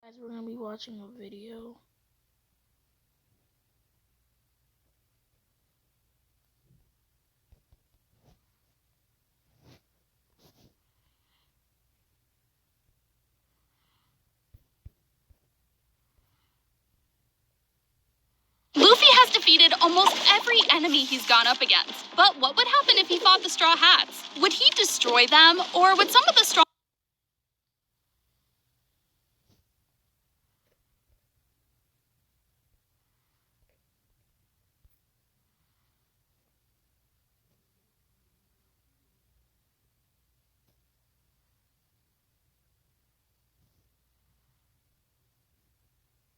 Guys, we're gonna be watching a video. Luffy has defeated almost every enemy he's gone up against. But what would happen if he fought the Straw Hats? Would he destroy them, or would some of the Straw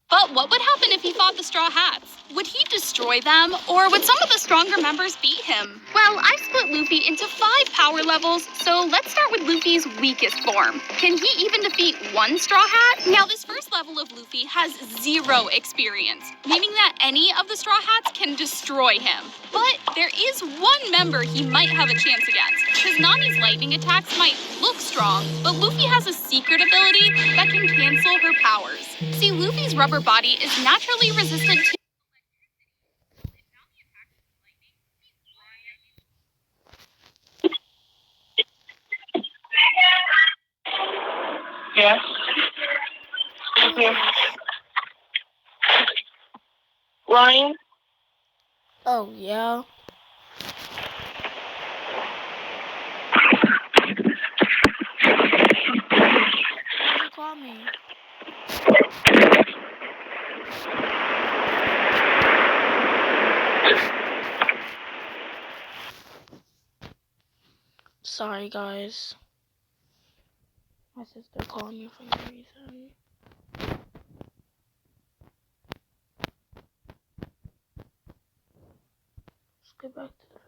But what would happen if he fought the Straw Hats? Would he destroy them, or would some of the stronger members beat him? Well, I've split Luffy into 5 power levels, so let's start with Luffy's weakest form. Can he even defeat one Straw Hat? Now, this first level of Luffy has 0 experience, meaning that any of the Straw Hats can destroy him. But there is one member he might have a chance against, because Nami's lightning attacks might look strong, but Luffy has a secret ability that can cancel her powers. See, Luffy's rubber body is naturally resistant to Yes. Okay. Ryan? Oh, yeah. Why'd you call me? Sorry, guys. My sister called me for no reason. Let's get back to the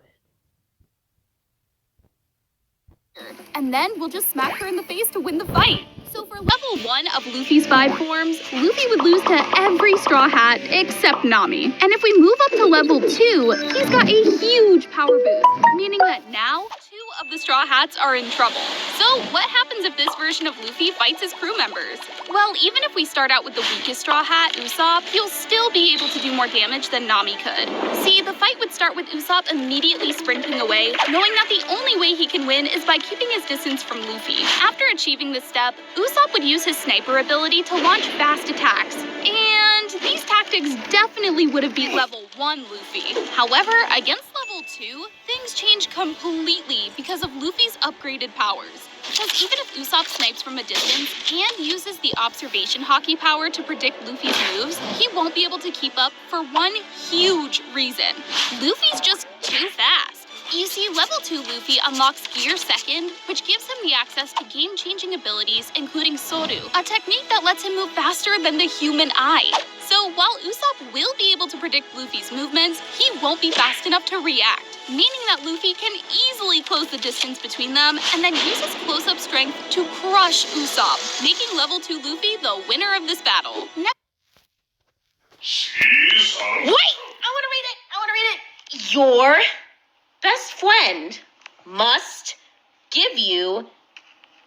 vid. and then we'll just smack her in the face to win the fight. So for level 1 of Luffy's 5 forms, Luffy would lose to every Straw Hat except Nami. And if we move up to level 2, he's got a huge power boost, meaning that now 2 of the Straw Hats are in trouble. So what happens if this version of Luffy fights his crew members? Well, even if we start out with the weakest Straw Hat, Usopp, he'll still be able to do more damage than Nami could. See, the fight would start with Usopp immediately sprinting away, knowing that the only way he can win is by keeping his distance from Luffy. After achieving this step, Usopp would use his sniper ability to launch fast attacks. And these tactics definitely would have beat level 1 Luffy. However, against level 2, things change completely because of Luffy's upgraded powers. Because even if Usopp snipes from a distance and uses the observation hockey power to predict Luffy's moves, he won't be able to keep up for one huge reason. Luffy's just too fast. You see, level 2 Luffy unlocks Gear Second, which gives him the access to game-changing abilities, including Soru, a technique that lets him move faster than the human eye. So while Usopp will be able to predict Luffy's movements, he won't be fast enough to react, meaning that Luffy can easily close the distance between them and then use his close-up strength to crush Usopp, making level 2 Luffy the winner of this battle. Wait! I want to read it! Your best friend must give you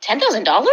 $10,000?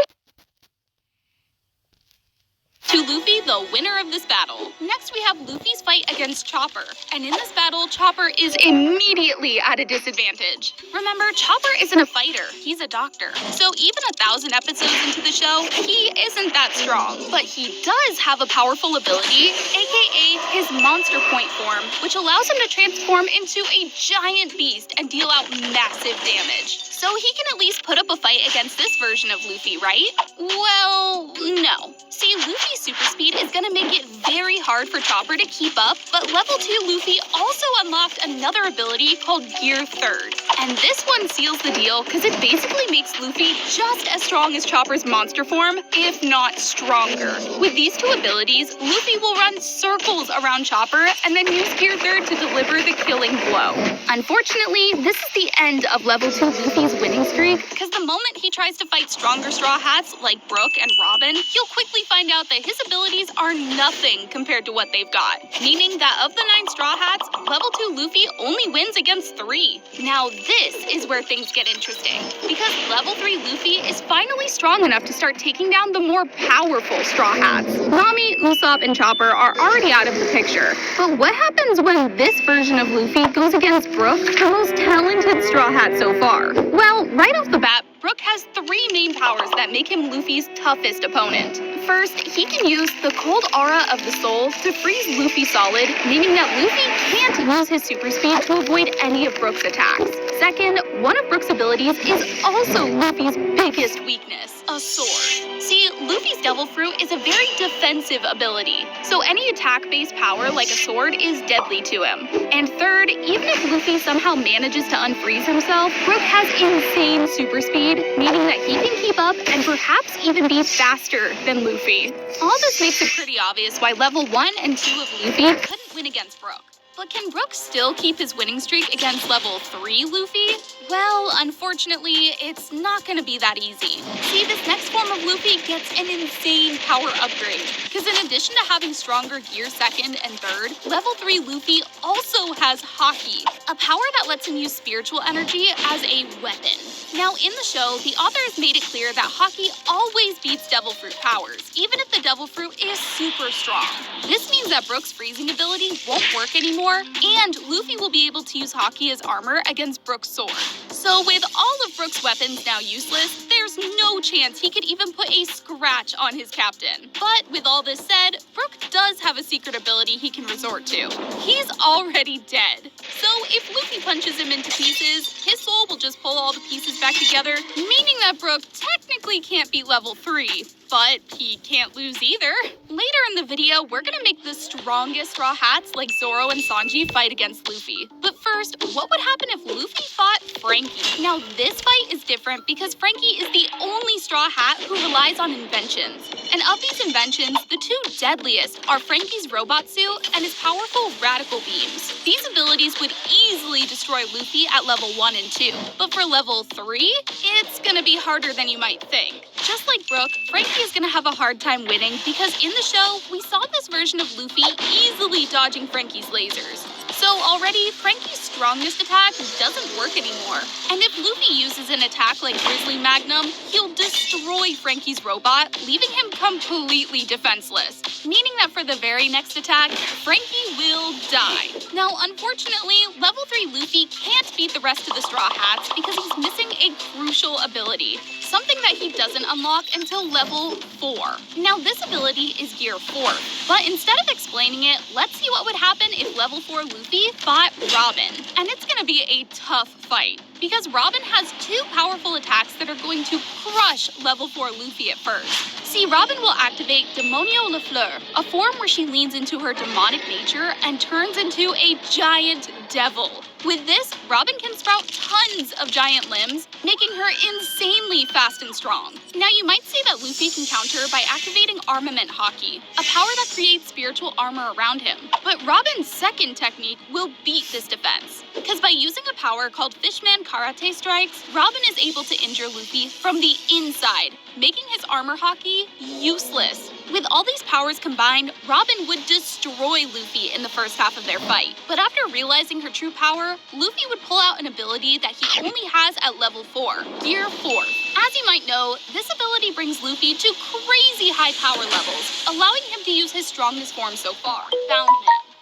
To Luffy, the winner of this battle. Next, we have Luffy's fight against Chopper. And in this battle, Chopper is immediately at a disadvantage. Remember, Chopper isn't a fighter, he's a doctor. So even 1,000 episodes into the show, he isn't that strong. But he does have a powerful ability, aka his Monster Point form, which allows him to transform into a giant beast and deal out massive damage. So he can at least put up a fight against this version of Luffy, right? Well, no. See, Luffy's super speed is gonna make it very hard for Chopper to keep up, but level 2 Luffy also unlocked another ability called Gear Third. And this one seals the deal because it basically makes Luffy just as strong as Chopper's monster form, if not stronger. With these 2 abilities, Luffy will run circles around Chopper and then use Gear Third to deliver the killing blow. Unfortunately, this is the end of level 2 Luffy's winning streak, because the moment he tries to fight stronger Straw Hats like Brook and Robin, he'll quickly find out that his abilities are nothing compared to what they've got, meaning that of the 9 Straw Hats, level 2 Luffy only wins against 3. Now this is where things get interesting, because level 3 Luffy is finally strong enough to start taking down the more powerful Straw Hats. Nami, Usopp, and Chopper are already out of the picture, but what happens when this version of Luffy goes against Brook, the most talented Straw Hat so far? Well, right off the bat, Brook has 3 main powers that make him Luffy's toughest opponent. First, he can use the Cold Aura of the Soul to freeze Luffy solid, meaning that Luffy can't use his super speed to avoid any of Brook's attacks. Second, one of Brook's abilities is also Luffy's biggest weakness, a sword. See, Luffy's Devil Fruit is a very defensive ability, so any attack-based power like a sword is deadly to him. And third, even if Luffy somehow manages to unfreeze himself, Brook has insane super speed, meaning that he can keep up and perhaps even be faster than Luffy. All this makes it pretty obvious why level 1 and 2 of Luffy couldn't win against Brook. But can Brook still keep his winning streak against level 3 Luffy? Well, unfortunately, it's not gonna be that easy. See, this next form of Luffy gets an insane power upgrade, because in addition to having stronger gear 2nd and 3rd, level 3 Luffy also has Haki, a power that lets him use spiritual energy as a weapon. Now, in the show, the authors made it clear that Haki always beats Devil Fruit powers, even if the Devil Fruit is super strong. This means that Brook's freezing ability won't work anymore, and Luffy will be able to use Haki as armor against Brook's sword. So with all of Brook's weapons now useless, there's no chance he could even put a scratch on his captain. But with all this said, Brook does have a secret ability he can resort to. He's already dead. So if Luffy punches him into pieces, his soul will just pull all the pieces back together, meaning that Brook technically can't beat level 3. But he can't lose either. Later in the video, we're gonna make the strongest Straw Hats like Zoro and Sanji fight against Luffy. But first, what would happen if Luffy fought Franky? Now this fight is different because Franky is the only Straw Hat who relies on inventions. And of these inventions, the 2 deadliest are Franky's robot suit and his powerful radical beams. These abilities would easily destroy Luffy at level 1 and 2. But for level 3, it's gonna be harder than you might think. Just like Brook, Franky is gonna have a hard time winning because in the show, we saw this version of Luffy easily dodging Franky's lasers. So already, Franky's strongest attack doesn't work anymore. And if Luffy uses an attack like Grizzly Magnum, he'll destroy Franky's robot, leaving him completely defenseless. Meaning that for the very next attack, Franky will die. Now, unfortunately, level 3 Luffy can't beat the rest of the Straw Hats because he's missing a crucial ability. Something that he doesn't unlock until level 4. Now this ability is gear 4, but instead of explaining it, let's see what would happen if level 4 Luffy fought Robin. And it's gonna be a tough fight, because Robin has 2 powerful attacks that are going to crush level 4 Luffy at first. See, Robin will activate Demonio La Fleur, a form where she leans into her demonic nature and turns into a giant devil. With this, Robin can sprout tons of giant limbs, making her insanely fast and strong. Now you might say that Luffy can counter by activating Armament Haki, a power that creates spiritual armor around him. But Robin's second technique will beat this defense, because by using a power called Fishman Karate Strikes, Robin is able to injure Luffy from the inside, making his armor Haki useless. With all these powers combined, Robin would destroy Luffy in the first half of their fight. But after realizing her true power, Luffy would pull out an ability that he only has at level 4, Gear 4. As you might know, this ability brings Luffy to crazy high power levels, allowing him to use his strongest form so far, Boundman.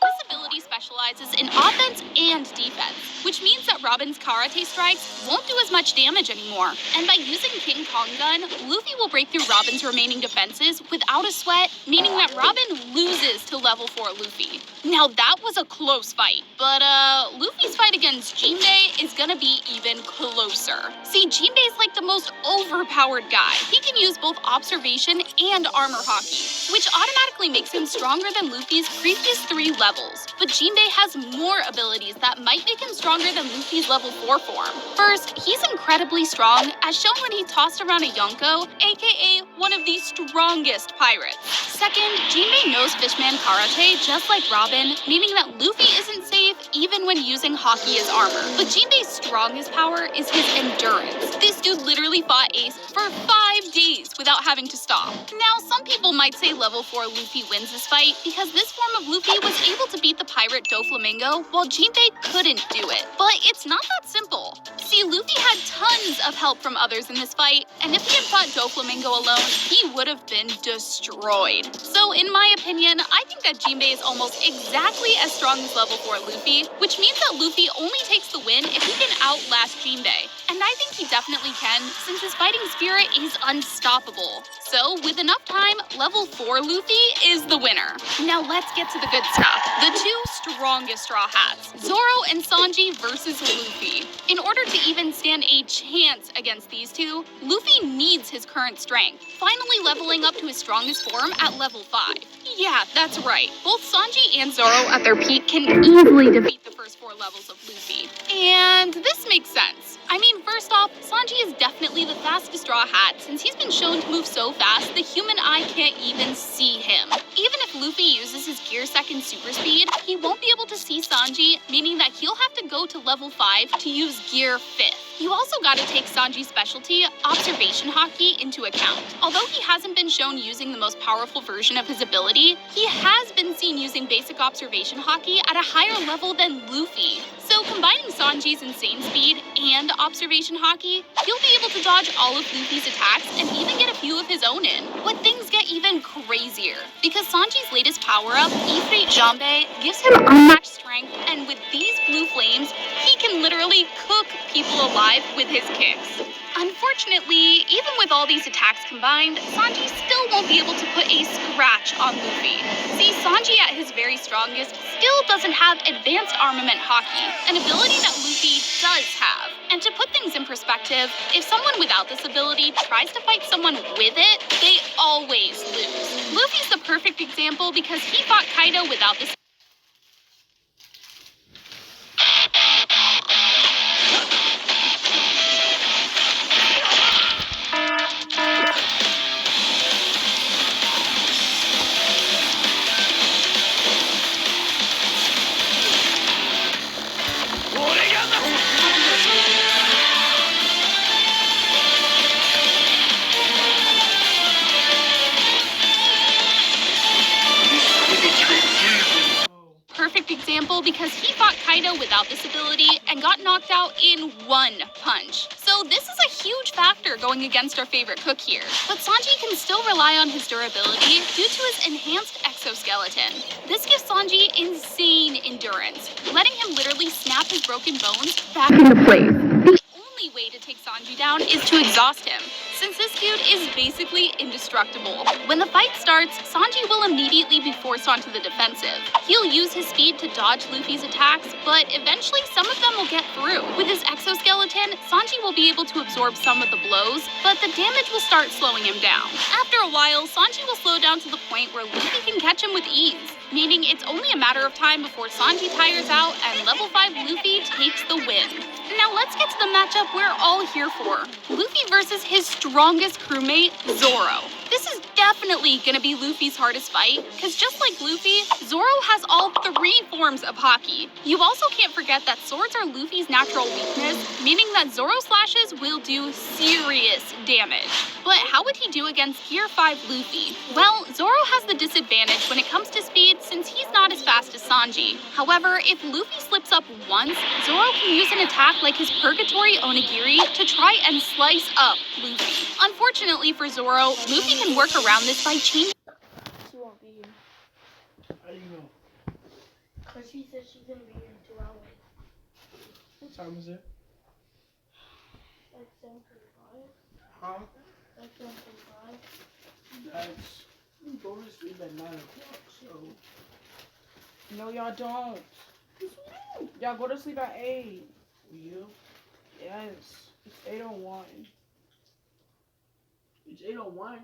This ability specializes in offense and defense, which means that Robin's karate strikes won't do as much damage anymore. And by using King Kong Gun, Luffy will break through Robin's remaining defenses without a sweat, meaning that Robin loses to level 4 Luffy. Now that was a close fight, but Luffy's fight against Jinbei is gonna be even closer. See, Jinbei's like the most overpowered guy. He can use both observation and armor Haki, which automatically makes him stronger than Luffy's previous 3 levels. But Jinbei has more abilities that might make him stronger stronger than Luffy's level 4 form. First, he's incredibly strong, as shown when he tossed around a Yonko, aka one of the strongest pirates. Second, Jinbei knows Fishman Karate just like Robin, meaning that Luffy isn't safe even when using Haki as armor. But Jinbei's strongest power is his endurance. This dude literally fought Ace for 5 days without having to stop. Now, some people might say level 4 Luffy wins this fight because this form of Luffy was able to beat the pirate Doflamingo while Jinbei couldn't do it. But it's not that simple. See, Luffy had tons of help from others in this fight, and if he had fought Doflamingo alone, he would have been destroyed. So in my opinion, I think that Jinbei is almost exactly as strong as level 4 Luffy, which means that Luffy only takes the win if he can outlast Jinbei. And I think he definitely can, since his fighting spirit is unstoppable. So with enough time, level 4 Luffy is the winner. Now let's get to the good stuff. The two strongest Straw Hats, Zoro and Sanji versus Luffy. In order to even stand a chance against these two, Luffy needs his current strength, finally leveling up to his strongest form at level 5. Yeah, that's right. Both Sanji and Zoro at their peak can easily defeat the first 4 levels of Luffy. And this makes sense. I mean, first off, Sanji is definitely the fastest Straw Hat since he's been shown to move so fast the human eye can't even see him. Even if Luffy uses his Gear 2nd super speed, he won't be able to see Sanji, meaning that he'll have to go to level 5 to use Gear 5th. You also gotta take Sanji's specialty, Observation Haki, into account. Although he hasn't been shown using the most powerful version of his ability, he has been seen using basic Observation Haki at a higher level than Luffy. So combining Sanji's insane speed and Observation Haki, he'll be able to dodge all of Luffy's attacks and even get a few of his own in. But things get even crazier, because Sanji's latest power-up, Ifrit Jambe, gives him unmatched strength, and with these blue flames, he can literally cook people alive with his kicks. Unfortunately, even with all these attacks combined, Sanji still won't be able to put a scratch on Luffy. See, Sanji at his very strongest still doesn't have Advanced Armament Haki, an ability that Luffy does have. And to put things in perspective, if someone without this ability tries to fight someone with it, they always lose. Luffy's the perfect example because he fought Kaido without this. Example because he fought Kaido without this ability and got knocked out in 1 punch. So this is a huge factor going against our favorite cook here. But Sanji can still rely on his durability due to his enhanced exoskeleton. This gives Sanji insane endurance, letting him literally snap his broken bones back into place. The only way to take Sanji down is to exhaust him, since this dude is basically indestructible. When the fight starts, Sanji will immediately be forced onto the defensive. He'll use his speed to dodge Luffy's attacks, but eventually some of them will get through. With his exoskeleton, Sanji will be able to absorb some of the blows, but the damage will start slowing him down. After a while, Sanji will slow down to the point where Luffy can catch him with ease, meaning it's only a matter of time before Sanji tires out and level 5 Luffy takes the win. Now let's get to the matchup we're all here for. Luffy versus his strongest crewmate, Zoro. This is definitely gonna be Luffy's hardest fight, because just like Luffy, Zoro has all 3 forms of Haki. You also can't forget that swords are Luffy's natural weakness, meaning that Zoro slashes will do serious damage. But how would he do against Gear 5 Luffy? Well, Zoro has the disadvantage when it comes to speed since he's not as fast as Sanji. However, if Luffy slips up once, Zoro can use an attack like his Purgatory Onigiri to try and slice up Luffy. Unfortunately for Zoro, Luffy can work around this by changing. She won't be here. How do you know? Because she said she's going to be here in 2 hours. What time is it? Like 7:45. Huh? Like 7:45. That's... We go to sleep at 9 o'clock, so... No, y'all don't. Y'all go to sleep at 8. Will you? Yes. It's 8:01. It's 8:01?